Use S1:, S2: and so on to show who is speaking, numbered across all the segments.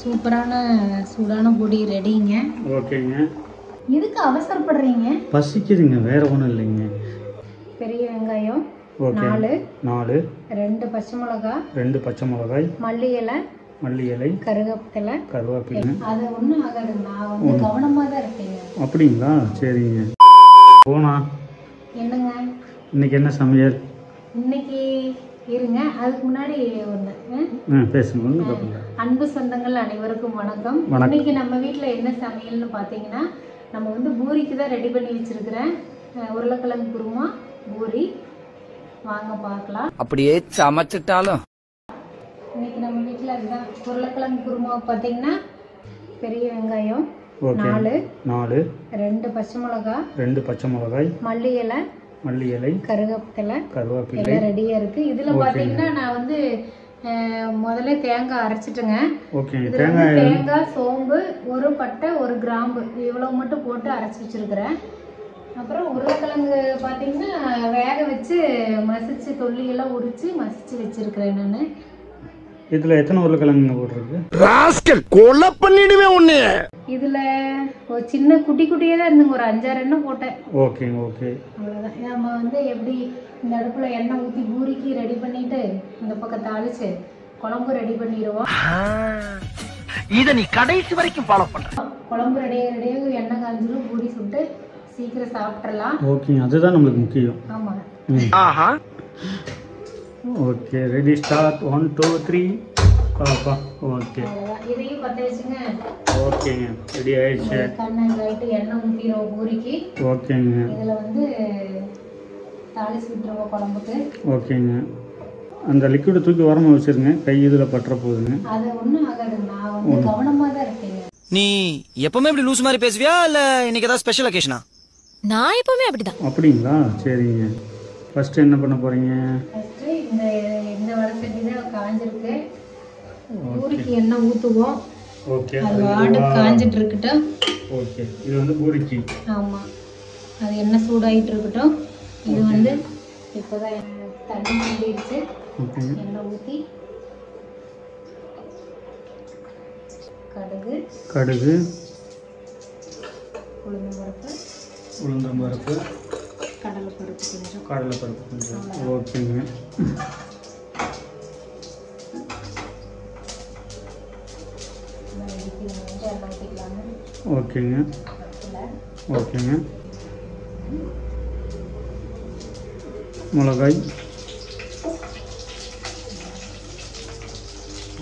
S1: சூப்பரான சூடான பொடி ரெடிங்க.
S2: ஓகேங்க.
S1: எதுக்கு அவசரப்படுறீங்க?
S2: பசிக்குதுங்க, வேற ஒன்றும் இல்லைங்க.
S1: பெரிய வெங்காயம் 4, 2 பச்சை மிளகாய்,
S2: 2 பச்சை மிளகாய்,
S1: மல்லி இலை, கருவேப்பிலை. அது ஒன்றும் ஆகாதுங்க. நான் வந்து கவனமாக தான் இருப்பேங்க.
S2: அப்படிங்களா? சரிங்க. போனா
S1: என்னங்க
S2: இன்னைக்கு என்ன சமையல்?
S1: இன்னைக்கு இருங்க, அதுக்கு முன்னாடி ஒன்று
S2: பேசுங்க.
S1: அன்பு சொந்தங்கள் அனைவருக்கும் வணக்கம். இன்னைக்கு நம்ம வீட்டில் என்ன சமையல்னு பார்த்தீங்கன்னா, நம்ம வந்து பூரிக்கு தான் ரெடி பண்ணி வச்சிருக்கிறேன். உருளைக்கிழங்கு குருமா பூரி. வாங்க பார்க்கலாம்.
S3: அப்படியே சமைச்சிட்டாலும்
S1: இன்னைக்கு நம்ம வீட்டில் அதுதான். உருளைக்கிழங்கு குருமா பார்த்தீங்கன்னா, பெரிய வெங்காயம் 4, 2 பச்சை மிளகாய், மல்லி இலை, கருவேப்பிலை ரெடியா இருக்கு. இதுல பாத்தீங்கன்னா நான் வந்து முதல்ல தேங்காய் அரைச்சிட்டுங்க. இதுல தேங்காய், சோம்பு, ஒரு பட்டை, ஒரு கிராம்பு இவ்வளவு மட்டும் போட்டு அரைச்சி வச்சிருக்கிறேன். அப்புறம் உருளைக்கிழங்கு பாத்தீங்கன்னா வேக வச்சு மசிச்சு தொல்லியெல்லாம் உரிச்சு மசிச்சு வச்சிருக்கிறேன் நான்.
S2: இதுல எத்தனை உருளைக்கிழங்கு போட்டிருக்கு?
S3: ராஸ்கல் கொலை பண்ணிடுவே ஒண்ணு.
S1: இதுல ஒரு சின்ன குட்டியே தான் இருந்துங்க, ஒரு 5-6 எண்ணெய் போட்டேன்.
S2: ஓகே.
S1: அவ்வளவுதான். நம்ம வந்து எப்படி இந்த அடுப்புல எண்ணெய் ஊத்தி பூரிக்கு ரெடி பண்ணிட்டு இந்த பக்கம் தாளிச்சு குழம்பு ரெடி பண்ணிடுவோம்.
S3: இத நீ கடைசி வரைக்கும் ஃபாலோ பண்ற.
S1: குழம்பு ரெடியாக எண்ணெய் காஞ்சிரும், பூரி சுட்டு சீக்கிரம் சாப்பிடலாம்.
S2: ஓகே, அதுதான் நம்மளுக்கு முக்கியம்.
S1: ஆமா.
S3: ஆஹா.
S2: Okay, ready start. 1 2 3 பாப்பா. ஓகே,
S1: இதையும் பத்த வச்சுங்க.
S2: ஓகேங்க, ரெடி ஆயிடுச்சு.
S1: லைட்டு எண்ணெய் ஊற்றிடுவோம் பூரிக்கு.
S2: ஓகேங்க.
S1: இதில் வந்து தாளிச்சு விட்டுருவோம் குழம்புக்கு.
S2: ஓகேங்க. அந்த லிக்விட் தூக்கி ஓரமாக வச்சிருங்க, கை இதில் பற்ற போகுதுங்க.
S1: அது ஒன்றும் ஆகாதுங்க. நான் வந்து கவனமாக தான் இருக்கேங்க.
S3: நீ எப்பவுமே இப்படி லூஸ் மாதிரி பேசுவியா இல்ல இன்னைக்கு ஏதாவது ஸ்பெஷல் அகேஷனா?
S4: நான் எப்பவுமே அப்படிதான்.
S2: அப்படிங்களா? சரிங்க. ஃபர்ஸ்ட் என்ன பண்ண போறீங்க?
S1: ஃபர்ஸ்ட் இந்த வடசட்டி தான் காஞ்சிருக்கு. பூரிக்கு எண்ணெய் ஊற்றுவோம்.
S2: ஓகே,
S1: அது வாடு காஞ்சிட்டு இருக்கட்டும்.
S2: ஓகே. இது வந்து பூரிக்கு.
S1: ஆமாம், அது எண்ணெய் சூடாகிட்டு இருக்கட்டும். இது வந்து இப்போதான் தண்ணி சூடிடுச்சு. எண்ணெய் ஊற்றி
S2: கடுகு,
S1: உளுந்தம்பருப்பு,
S2: கடலைப்பருப்பு கொஞ்சம். ஓகேங்க. ஓகேங்க. மிளகாய்.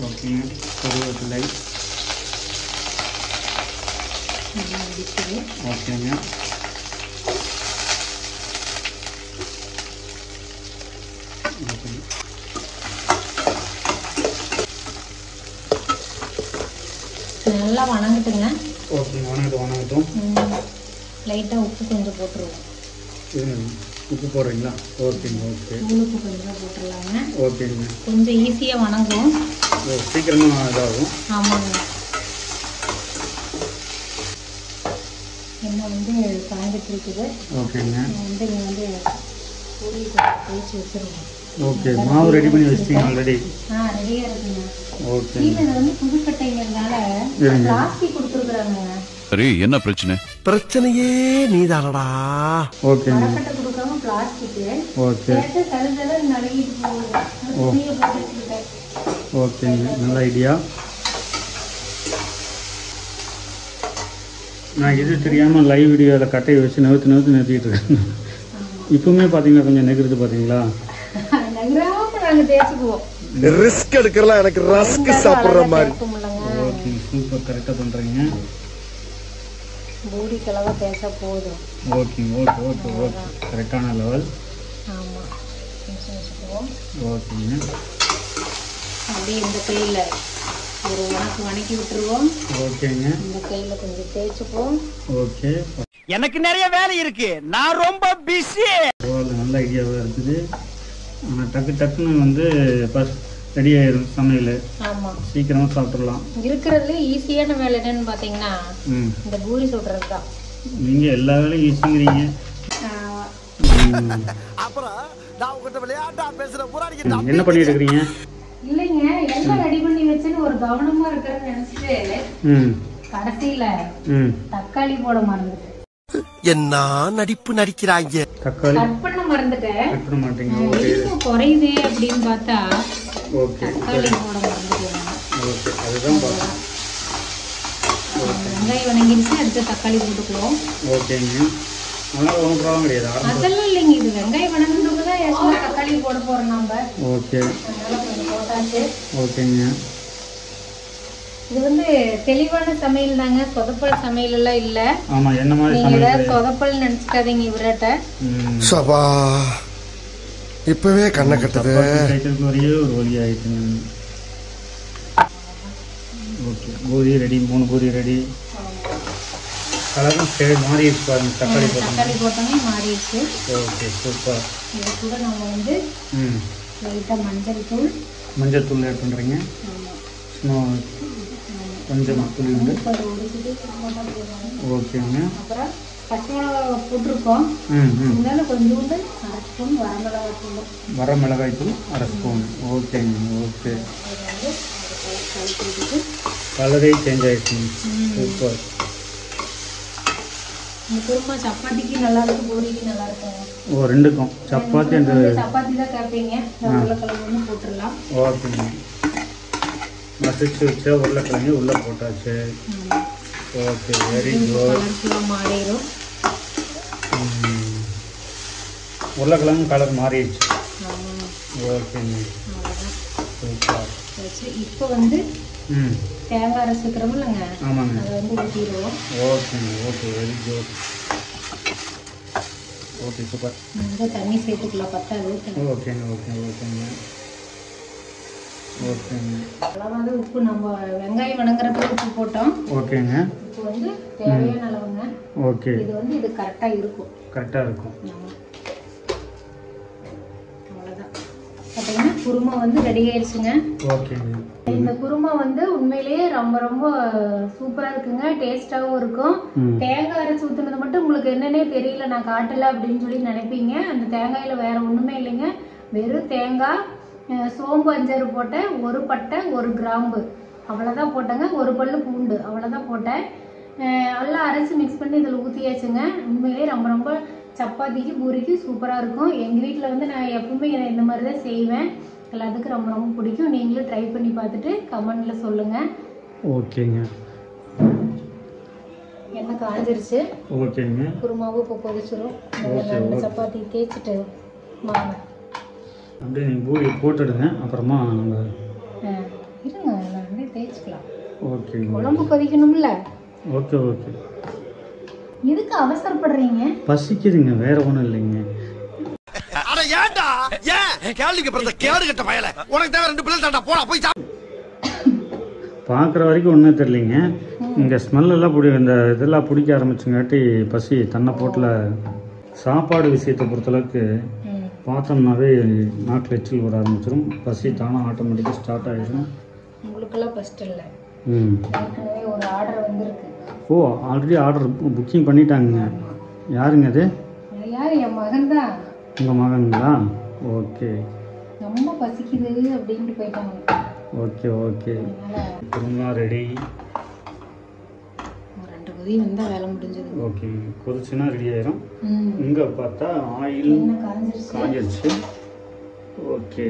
S2: ஓகேங்க. கருவேப்பிலை. ஓகேங்க.
S1: நல்லா வணங்கட்டுங்க.
S2: ஓகே, வணங்கட்டும்.
S1: லைட்டாக உப்பு கொஞ்சம் போட்டுருவோம்.
S2: உப்பு போடுறீங்களா? ஓகேங்க.
S1: உப்பு கொஞ்சம் போட்டுடலாங்க.
S2: ஓகேங்க.
S1: கொஞ்சம் ஈஸியாக வணங்கும்.
S2: சீக்கிரமாக இதாகும்.
S1: ஆமாங்க. எண்ணெய் வந்து காய்ஞ்சிட்டு இருக்குது.
S2: ஓகேங்க.
S1: வந்து இங்கே வந்து பூரி தேய்ச்சி வச்சுருவோம்.
S2: ஓகே, மாவு ரெடி பண்ணி வச்சிட்டீங்க ஆல்ரெடி?
S1: ரெடியாக இருக்குங்க.
S2: ஓகே.
S1: இது வந்து புதுக்கட்டைங்கிறதுனால பிளாஸ்டிக் கொடுத்துருக்குறாங்க.
S5: சரி, என்ன பிரச்சனை?
S3: பிரச்சனையே நீதானடா.
S2: ஓகே.
S1: மரக்கட்டை கொடுக்காம பிளாஸ்டிக்.
S2: ஓகே.
S1: கழுதெல்லாம் நடுங்கிட்டு போகுது. துணியை போட்டு வச்சுக்கிட்டேன்.
S2: ஓகேங்க, நல்ல ஐடியா. நான் இது தெரியாமல் லைவ் வீடியோவில் கட்டையை வச்சு நிறுத்திட்டு இருக்கேன். இப்பவுமே பார்த்தீங்கன்னா கொஞ்சம் நெகிருது பார்த்தீங்களா?
S1: நாங்கள் தேய்ச்சிக்குவோம்.
S3: ரிஸ்க் எடுக்கலாம், எனக்கு ரஸ்க் சாப்பிடுற மாதிரி.
S2: ஓகே, சூப்பர், கரெக்டாக பண்ணுறீங்க.
S1: பூரி கிழவா தேய்ச்சா போதும்.
S2: ஓகே. கரெக்டான லெவல்.
S1: ஆமாம், வச்சுக்குவோம்.
S2: ஓகேங்க.
S1: அப்படியே இந்த கையில் ஒரு வணக்கி விட்டுருவோம்.
S2: ஓகேங்க.
S1: இந்த கையில் கொஞ்சம் தேய்ச்சிப்போம்.
S2: ஓகே.
S3: எனக்கு நிறைய வேலை இருக்கு, நான் ரொம்ப பிஸி.
S2: நல்ல ஐடியாவாக இருக்குது. ஆனால் டக்குன்னு வந்து ரெடி ஆயிரும் சமையல்.
S1: ஆமாம்,
S2: சீக்கிரமாக சாப்பிட்றலாம்.
S1: இருக்கிறதுல ஈஸியான வேலை என்னன்னு பார்த்தீங்கன்னா இந்த பூரி சுடுறது தான்.
S2: நீங்கள் எல்லா வேலையும் ஈஸிங்கிறீங்க.
S3: அப்புறம் நான் உங்ககிட்ட விளையாட்டா பேசுற
S2: என்ன பண்ணிட்டு இருக்கிறீங்க?
S1: இல்லைங்க, எல்லாம் ரெடி பண்ணி வச்சுன்னு ஒரு கவனமா இருக்கிறேன்னு நினைச்சிட்டு கடைசியில தக்காளி போட மறந்துட்டேன்.
S5: என்ன நடிப்பு நடிக்கிறாங்க.
S2: தக்காளி
S1: கட் பண்ண மறந்துட்டேன்.
S2: கட் பண்ண மாட்டீங்க.
S1: குறையுதே அப்படின்னு பார்த்தா
S2: ஓகே
S1: தக்காளி போட மறந்துட்டேன்.
S2: ஓகே அதுதான் பார்த்தேன்.
S1: வெங்காயம் வணங்கிடுச்சு, அடுத்து தக்காளி போட்டுக்குவோம்.
S2: ஓகேங்க, அதனால ஒன்றும் ப்ராப்ளம் கிடையாது.
S1: அதெல்லாம் இல்லைங்க, இது வெங்காயம் வணங்குறதுக்கு தான் எக்ஸ்ட்ரா தக்காளி போட போறோம் நம்ம.
S2: ஓகே
S1: அதனால கொஞ்சம் போட்டாச்சு.
S2: ஓகேங்க.
S1: இது வந்து தெளிவான சமையல் தாங்க, சொதப்பல் சமையல் எல்லாம் இல்ல.
S2: ஆமா, என்ன மாதிரி
S1: நீங்க ஏதாவது சொதப்பல் நினைச்சுக்காதீங்க இவரட்ட.
S5: சபா இப்பவே கண்ணை கட்டுது.
S2: ஒரே ஒரு வழி ஆயிடுச்சுங்க. Okay, puri ready, 3 puri ready. கலரும் சரி மாறிடுச்சு பாருங்க. தக்காளி
S1: போட்டோன்னே மாறிடுச்சு.
S2: Okay super.
S1: இது கூட நம்ம வந்து லைட்டாக மஞ்சள் தூள் ஆட் பண்ணுறீங்க.
S2: கொஞ்சம் தூள் உண்டு. ஓகேங்க.
S1: அப்புறம் பச்சை மிளகா போட்டிருக்கோம். இருந்தாலும் கொஞ்சோண்டு அரை ஸ்பூன்
S2: வரமிளகாய் தூள் 1/2 ஸ்பூன். ஓகேங்க. ஓகே, கலரே சேஞ்ச் ஆயிடுச்சுங்க. சூப்பர்.
S1: இந்த குருமா சப்பாத்திக்கு நல்லா இருக்கும், பூரிக்கு நல்லா இருக்கும்.
S2: ஓ, ரெண்டுக்கும் சப்பாத்தி அந்த
S1: சப்பாத்தி தான் கேட்பீங்க. உருளைக்கிழங்கு போட்டுடலாம்.
S2: ஓகேங்க. மசிச்சு வச்சா உருளைக்கிழங்கு உள்ளே போட்டாச்சு. Okay, very good.
S1: கலர்ஃபுல்லாக மாறிடும்.
S2: உருளைக்கிழங்கு கலர் மாறிடுச்சு. ஓகேங்க. சூப்பர்.
S1: இப்போ வந்து தேங்காய் அரைச்சிக்கிறோம் இல்லைங்க.
S2: ஆமாங்க,
S1: அதை வந்து ஊற்றிடுவோம்.
S2: ஓகேங்க. Okay, very good. Okay super.
S1: தண்ணி சேர்த்துக்கலாம், பத்தாது.
S2: ஓகேங்க. ஓகேங்க.
S1: அளவாக உப்பு நம்ம வெங்காயம் வணங்குறதுக்கு உப்பு போட்டோம்.
S2: ஓகேங்க.
S1: இப்போ வந்து தேவையான அளவுங்க.
S2: ஓகே,
S1: இது வந்து இது கரெக்டாக இருக்கும். அவ்வளோதான். பார்த்தீங்கன்னா குருமா வந்து ரெடி ஆயிடுச்சுங்க.
S2: ஓகேங்க.
S1: இந்த குருமா வந்து உண்மையிலேயே ரொம்ப ரொம்ப சூப்பராக இருக்குங்க, டேஸ்டாகவும் இருக்கும். தேங்காய் அரைச்சி ஊற்றுனது மட்டும் உங்களுக்கு என்னன்னே தெரியல, நான் காட்டலை அப்படின்னு சொல்லி நினைப்பீங்க. அந்த தேங்காயில் வேற ஒன்றுமே இல்லைங்க, வெறும் தேங்காய், சோம்பு 5 போட்டேன், 1 பட்டை 1 கிராம்பு அவ்வளோதான் போட்டேங்க, 1 பல்லு பூண்டு அவ்வளோதான் போட்டேன். எல்லாம் அரைச்சி மிக்ஸ் பண்ணி இதில் ஊற்றியாச்சுங்க. உண்மையிலே ரொம்ப ரொம்ப சப்பாத்திக்கு பூரிக்கு சூப்பராக இருக்கும். எங்கள் வீட்டில் வந்து நான் எப்பவுமே இந்த மாதிரி தான் செய்வேன். எல்லாத்துக்கும் ரொம்ப ரொம்ப பிடிக்கும். நீங்களும் ட்ரை பண்ணி பார்த்துட்டு கமெண்டில் சொல்லுங்கள்.
S2: ஓகேங்க.
S1: எண்ணெய் காஞ்சிருச்சு.
S2: ஓகேங்க.
S1: குருமாவும் இப்போ கொதிச்சிடும். 2 சப்பாத்தி தேய்ச்சிட்டு வாங்க.
S2: அப்படியே நீங்கள் பூரி போட்டுடுங்க, அப்புறமா நம்ம
S1: இருங்க நான் அப்படியே தேய்ச்சிக்கலாம்.
S2: ஓகே,
S1: குழம்பு கொதிக்கணும்ல.
S2: ஓகே.
S1: எதுக்கு அவசரப்படுறீங்க?
S2: பசிக்குதுங்க, வேற ஒன்றும் இல்லைங்க.
S5: அட ஏன்டா ஏன் கேள்விக்கு பிறந்த கேடு கட்ட பயல, உனக்கு தேவை 2 பிள்ளை தாண்டா, போடா போய்
S2: பார்க்குற வரைக்கும் ஒன்றும் தெரியலிங்க. இங்கே ஸ்மெல்லாம் இந்த இதெல்லாம் பிடிக்க ஆரம்பிச்சுங்காட்டி பசி தன்னை போட்டில். சாப்பாடு விஷயத்தை பொறுத்தளவுக்கு பார்த்தோம்னாவே நாக்கில் எச்சில் வர ஆரம்பிச்சிடும். பசி தானே ஆட்டோமேட்டிக்காக ஸ்டார்ட் ஆகிடும்.
S1: உங்களுக்கெல்லாம் ஃபஸ்ட் இல்லை, ஏற்கனவே ஒரு ஆர்டர் வந்திருக்கு.
S2: ஓ, ஆல்ரெடி ஆர்டர் புக்கிங் பண்ணிட்டாங்க. யாருங்க அது?
S1: யார்? என் மகன் தான்.
S2: உங்கள் மகனுங்களா? ஓகே.
S1: ரொம்ப பசிக்குது அப்படின்ட்டு போயிட்டாங்க.
S2: ஓகே. குருமா ரெடி.
S1: 2 கொதி வந்தால் வேலை முடிஞ்சது.
S2: ஓகே, கொதிச்சுன்னா ரெடி ஆயிரும். இங்கே பார்த்தா ஆயில் காஞ்சிருச்சு. ஓகே,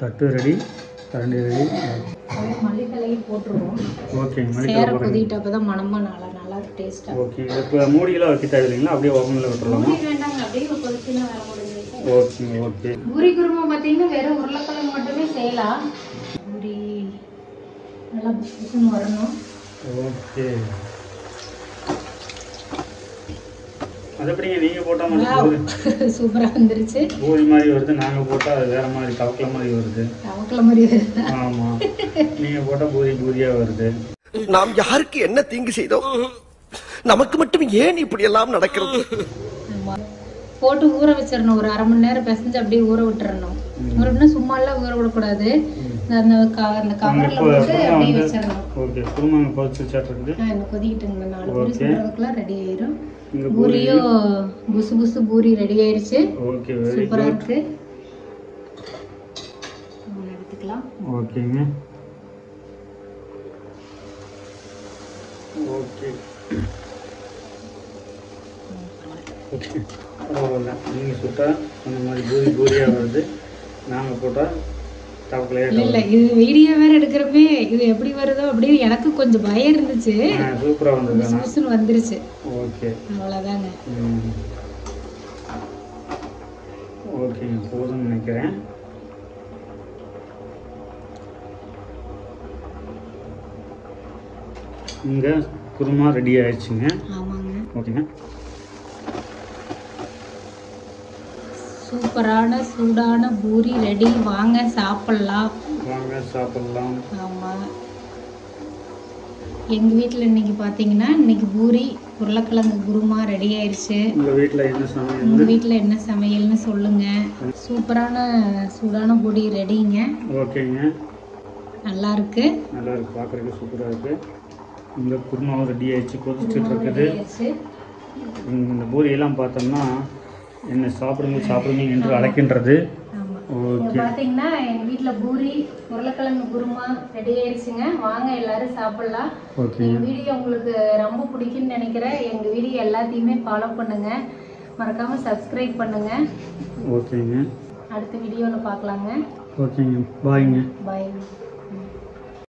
S2: தட்டு ரெடி, கரண்டி ரெடி.
S1: மல்லித்தலையை போட்டுருவோம்.
S2: ஓகே,
S1: சேர கொதிக்கிட்டு அப்போ தான் மனமாக நல்லா டேஸ்ட்டாக.
S2: ஓகே, இப்போ மூடியெல்லாம் வைக்க தேவையில்லைங்களா? அப்படியே ஓப்பனில் விட்டுருலாமா?
S1: வேண்டாங்க, அப்படியே கொதிச்சுன்னா வேலை முடிஞ்சது.
S2: ஓகே.
S1: பூரி குருமா பார்த்தீங்கன்னா வெறும் உருளைக்கிழங்கு மட்டுமே செய்யலாம். பூரி நல்லா புஷ்னு வரணும்.
S2: ஓகே, அது எப்படிங்க நீங்கள் போட்டால் மட்டும்
S1: சூப்பராக வந்துருச்சு.
S2: பூரி மாதிரி வருது, நாங்கள் போட்டால் அது வேறு மாதிரி தவக்கலை மாதிரி வருது.
S1: தவக்கலை மாதிரி வருது.
S2: ஆமாம், நீங்கள் போட்டால் பூரியாக வருது.
S5: நாம் யாருக்கு என்ன தீங்கு செய்தோம்? நமக்கு மட்டும் ஏன் இப்படி எல்லாம் நடக்கிறது?
S1: போட்டு ஊற வச்சிடணும். ஒரு 1/2 மணி நேரம் பிசைஞ்சு அப்படியே ஊற விட்டுறணும். ஊறணும்னா சும்மாலாம் ஊற விடக்கூடாது. அந்த கவரில் போட்டு அப்படியே வச்சிடணும்.
S2: ஓகே, குருமா கொதிச்சுட்டு
S1: இன்னும் கொதிக்கிட்டுங்க. 4 பூரி சுடுறதுக்குள்ள ரெடி ஆயிரும். பூரியும் புசு பூரி ரெடி ஆயிருச்சு.
S2: ஓகே,
S1: சூப்பராக இருக்கு.
S2: ஓகேங்க. ஓகே ஓகே பரவாயில்ல. நீங்கள் சுட்டால் அந்த மாதிரி பூரி பூரியாக வருது, நாங்கள் போட்டால் தவக்கலையாக.
S1: இல்லை இது வீடியோ வேற எடுக்கிறப்பே இது எப்படி வருதோ அப்படின்னு எனக்கு கொஞ்சம் பயம் இருந்துச்சு.
S2: சூப்பராக வந்தது,
S1: புதுசுன்னு வந்துருச்சு.
S2: ஓகே
S1: அவ்வளோதாங்க.
S2: ஓகேங்க, போதும்னு நினைக்கிறேன். இங்கே குருமா ரெடி ஆயிடுச்சுங்க.
S1: ஆமாங்க,
S2: ஓகேங்க.
S1: சூப்பரான சூடான பூரி ரெடி. வாங்க சாப்பிட்லாம்.
S2: வாங்க சாப்பிட்லாம்.
S1: ஆமாம், எங்கள் வீட்டில் இன்னைக்கு பார்த்தீங்கன்னா இன்னைக்கு பூரி உருளைக்கிழங்கு குருமா ரெடி ஆயிடுச்சு.
S2: உங்கள் வீட்டில் என்ன சமையல்?
S1: உங்கள் வீட்டில் என்ன சமையல்னு சொல்லுங்கள். சூப்பரான சூடான பூரி ரெடிங்க.
S2: ஓகேங்க,
S1: நல்லா இருக்கு.
S2: நல்லா இருக்கு, பார்க்குறதுக்கு சூப்பராக இருக்குது. இந்த குருமாவும் ரெடி ஆயிடுச்சு, கொதிச்சுட்டு இருக்குது. இந்த பூரியெல்லாம் பார்த்தோம்னா என்ன சாப்பிடுங்க என்று அழைக்கின்றது. ஓகே,
S1: பார்த்தீங்கன்னா எங்கள் வீட்டில் பூரி உருளைக்கிழங்கு குருமா ரெடி ஆயிடுச்சுங்க. வாங்க எல்லாரும் சாப்பிட்லாம்.
S2: ஓகே.
S1: எங்கள் வீடியோ உங்களுக்கு ரொம்ப பிடிக்குன்னு நினைக்கிறேன். எங்கள் வீடியோ எல்லாத்தையுமே ஃபாலோ பண்ணுங்க, மறக்காமல் சப்ஸ்கிரைப் பண்ணுங்க.
S2: ஓகேங்க,
S1: அடுத்த வீடியோவில் பார்க்கலாங்க.
S2: ஓகேங்க, பாய்ங்க.
S1: பாய்.